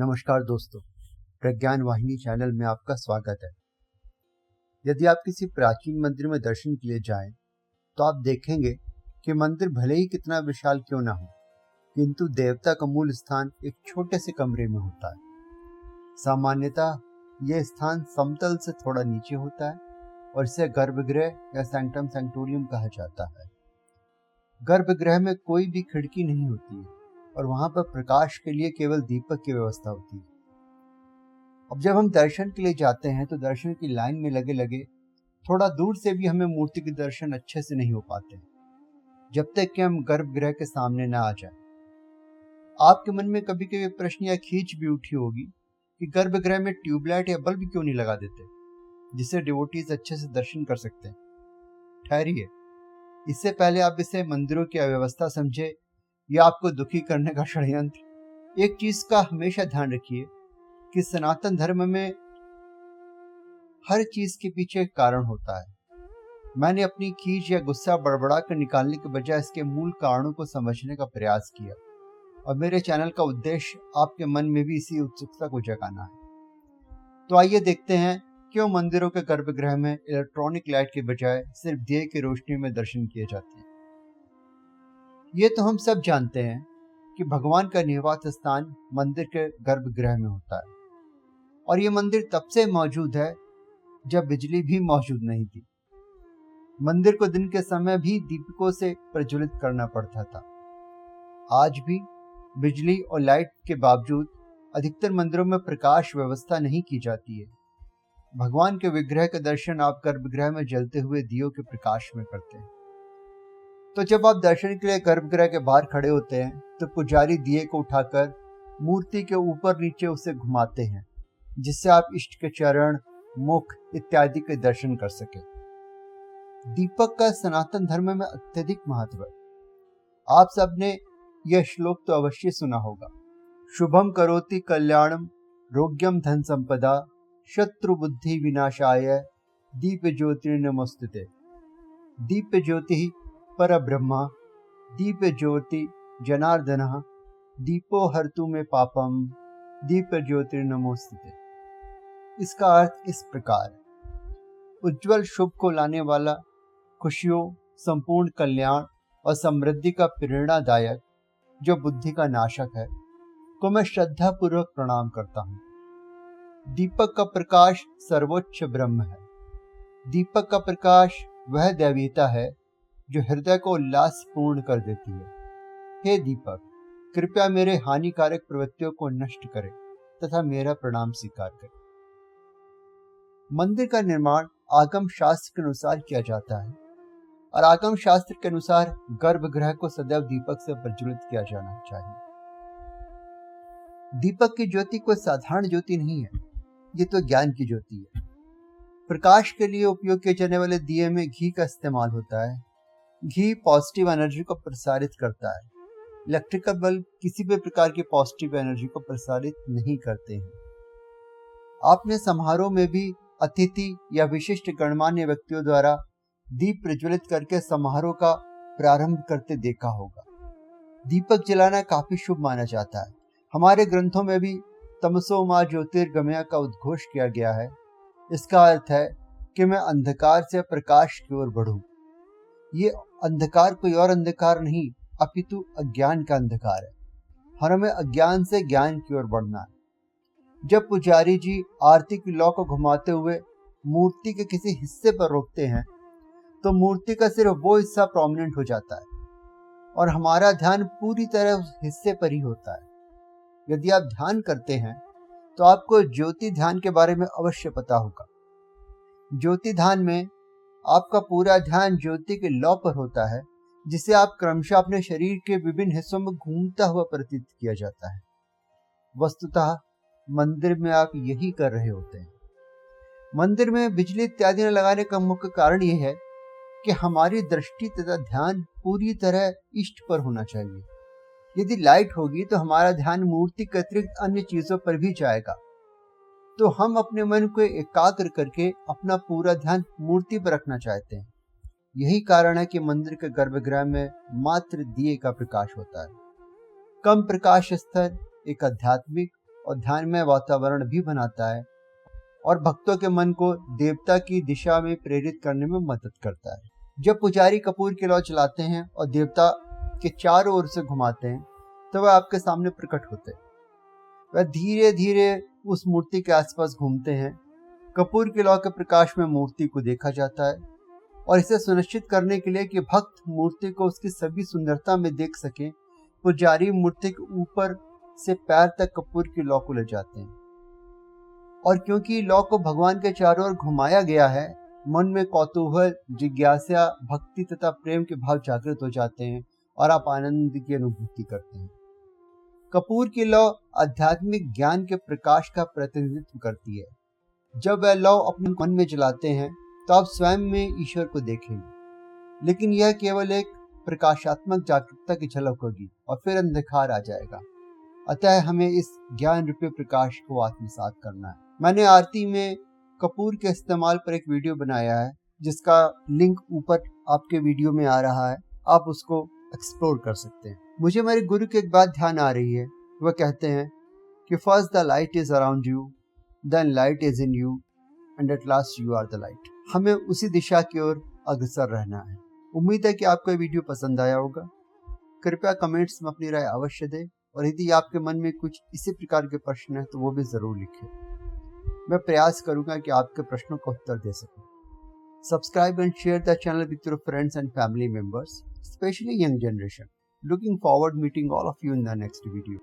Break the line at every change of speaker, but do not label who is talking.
नमस्कार दोस्तों, प्रज्ञान वाहिनी चैनल में आपका स्वागत है। यदि आप किसी प्राचीन मंदिर में दर्शन के लिए जाएं, तो आप देखेंगे कि मंदिर भले ही कितना विशाल क्यों ना हो, किंतु देवता का मूल स्थान एक छोटे से कमरे में होता है। सामान्यतः यह स्थान समतल से थोड़ा नीचे होता है और इसे गर्भगृह या सैंक्टम सैंक्टोरियम कहा जाता है। गर्भगृह में कोई भी खिड़की नहीं होती है और वहां पर प्रकाश के लिए केवल दीपक की व्यवस्था होती है। अब जब हम दर्शन के लिए जाते हैं तो दर्शन की लाइन में लगे लगे थोड़ा दूर से भी हमें मूर्ति के दर्शन अच्छे से नहीं हो पाते जब तक कि हम गर्भगृह के सामने ना आ जाए। आपके मन में कभी कभी प्रश्न या खींच भी उठी होगी कि गर्भगृह में ट्यूबलाइट या बल्ब क्यों नहीं लगा देते जिससे डिवोटीज अच्छे से दर्शन कर सकते हैं। ठहरिए, इससे पहले आप इसे मंदिरों की अव्यवस्था समझे या आपको दुखी करने का षड्यंत्र। एक चीज का हमेशा ध्यान रखिए कि सनातन धर्म में हर चीज के पीछे एक कारण होता है। मैंने अपनी खींच या गुस्सा बड़बड़ा कर निकालने के बजाय इसके मूल कारणों को समझने का प्रयास किया और मेरे चैनल का उद्देश्य आपके मन में भी इसी उत्सुकता को जगाना है। तो आइए देखते हैं क्यों मंदिरों के गर्भगृह में इलेक्ट्रॉनिक लाइट के बजाय सिर्फ दिए की रोशनी में दर्शन किए जाते हैं। ये तो हम सब जानते हैं कि भगवान का निवास स्थान मंदिर के गर्भगृह में होता है और ये मंदिर तब से मौजूद है जब बिजली भी मौजूद नहीं थी। मंदिर को दिन के समय भी दीपकों से प्रज्वलित करना पड़ता था। आज भी बिजली और लाइट के बावजूद अधिकतर मंदिरों में प्रकाश व्यवस्था नहीं की जाती है। भगवान के विग्रह के दर्शन आप गर्भगृह में जलते हुए दियों के प्रकाश में करते हैं। तो जब आप दर्शन के लिए गर्भगृह के बाहर खड़े होते हैं तो पुजारी दिए को उठाकर मूर्ति के ऊपर नीचे उसे घुमाते हैं जिससे आप इष्ट के चरण, मुख इत्यादि के दर्शन कर सके। दीपक का सनातन धर्म में अत्यधिक महत्व है। आप सबने यह श्लोक तो अवश्य सुना होगा। शुभम करोति कल्याणम रोग्यम धन संपदा शत्रु बुद्धि विनाशाय दीप ज्योतिर्नमोस्तुते। दीप ज्योति परब्रह्मा दीप ज्योति जनार्दनः दीपो हर्तु में पापम दीप ज्योतिर्नमोस्तुते। इसका अर्थ इस प्रकार है, उज्जवल शुभ को लाने वाला, खुशियों, संपूर्ण कल्याण और समृद्धि का प्रेरणादायक जो बुद्धि का नाशक है को मैं श्रद्धा पूर्वक प्रणाम करता हूँ। दीपक का प्रकाश सर्वोच्च ब्रह्म है। दीपक का प्रकाश वह दैवीयता है जो हृदय को उल्लासपूर्ण कर देती है। हे दीपक, कृपया मेरे हानिकारक प्रवृत्तियों को नष्ट करें तथा मेरा प्रणाम स्वीकार करें। मंदिर का निर्माण आगम शास्त्र के अनुसार किया जाता है और आगम शास्त्र के अनुसार गर्भगृह को सदैव दीपक से प्रज्वलित किया जाना चाहिए। दीपक की ज्योति कोई साधारण ज्योति नहीं है, ये तो ज्ञान की ज्योति है। प्रकाश के लिए उपयोग किए जाने वाले दिए में घी का इस्तेमाल होता है। घी पॉजिटिव एनर्जी को प्रसारित करता है। इलेक्ट्रिकल बल्ब किसी भी प्रकार की पॉजिटिव एनर्जी को प्रसारित नहीं करते हैं। आपने समारोह में भी अतिथि या विशिष्ट गणमान्य व्यक्तियों द्वारा दीप प्रज्वलित करके समारोह का प्रारंभ करते देखा होगा। दीपक जलाना काफी शुभ माना जाता है। हमारे ग्रंथों में भी तमसो मा ज्योतिर्गमय का उद्घोष किया गया है। इसका अर्थ है कि मैं अंधकार से प्रकाश की ओर बढ़ूं। ये अंधकार कोई और अंधकार नहीं अपितु अज्ञान का अंधकार है और हमें अज्ञान से ज्ञान की ओर बढ़ना है। जब पुजारी जी आरती की लौ को घुमाते हुए मूर्ति के किसी हिस्से पर रोकते हैं तो मूर्ति का सिर्फ वो हिस्सा प्रोमिनेंट हो जाता है और हमारा ध्यान पूरी तरह उस हिस्से पर ही होता है। यदि आप ध्यान करते हैं तो आपको ज्योति ध्यान के बारे में अवश्य पता होगा। ज्योति ध्यान में आपका पूरा ध्यान ज्योति के लौ पर होता है जिसे आप क्रमशः अपने शरीर के विभिन्न हिस्सों में घूमता हुआ प्रतीत किया जाता है। वस्तुतः मंदिर में आप यही कर रहे होते हैं। मंदिर में बिजली इत्यादि न लगाने का मुख्य कारण यह है कि हमारी दृष्टि तथा ध्यान पूरी तरह इष्ट पर होना चाहिए। यदि लाइट होगी तो हमारा ध्यान मूर्ति के अतिरिक्त अन्य चीजों पर भी जाएगा। तो हम अपने मन को एकाग्र करके अपना पूरा ध्यान मूर्ति पर रखना चाहते हैं। यही कारण है कि मंदिर के गर्भगृह में मात्र दिए का प्रकाश होता है। कम प्रकाश स्तर एक आध्यात्मिक और ध्यानमय वातावरण भी बनाता है और भक्तों के मन को देवता की दिशा में प्रेरित करने में मदद करता है। जब पुजारी कपूर की लौ जलाते हैं और देवता के चारों ओर से घुमाते हैं तो वह आपके सामने प्रकट होते हैं। वह धीरे धीरे उस मूर्ति के आसपास घूमते हैं। कपूर की लौ के प्रकाश में मूर्ति को देखा जाता है और इसे सुनिश्चित करने के लिए कि भक्त मूर्ति को उसकी सभी सुंदरता में देख सकें, पुजारी मूर्ति के ऊपर से पैर तक कपूर की लौ को ले जाते हैं। और क्योंकि लौ को भगवान के चारों ओर घुमाया गया है, मन में कौतूहल, जिज्ञासा, भक्ति तथा प्रेम के भाव जागृत हो जाते हैं और आप आनंद की अनुभूति करते हैं। कपूर की लौ आध्यात्मिक ज्ञान के प्रकाश का प्रतिनिधित्व करती है। जब वह लौ अपने मन में जलाते हैं तो आप स्वयं में ईश्वर को देखेंगे, लेकिन यह केवल एक प्रकाशात्मक जागरूकता की झलक होगी और फिर अंधकार आ जाएगा। अतः हमें इस ज्ञान रूपी प्रकाश को आत्मसात करना है। मैंने आरती में कपूर के इस्तेमाल पर एक वीडियो बनाया है, जिसका लिंक ऊपर आपके वीडियो में आ रहा है, आप उसको एक्सप्लोर कर सकते हैं। मुझे मेरे गुरु की एक बात ध्यान आ रही है। वह कहते हैं कि first the light is around you, then light is in you and at last you are the light. हमें उसी दिशा की ओर अग्रसर रहना है। उम्मीद है कि आपको ये वीडियो पसंद आया होगा। कृपया कमेंट्स में अपनी राय अवश्य दें और यदि आपके मन में कुछ इसी प्रकार के प्रश्न हैं तो वो भी जरूर लिखें। मैं प्रयास करूंगा कि आपके प्रश्नों का उत्तर दे सकूं। Subscribe and share the channel with your friends and family members, especially young generation. Looking forward meeting all of you in the next video.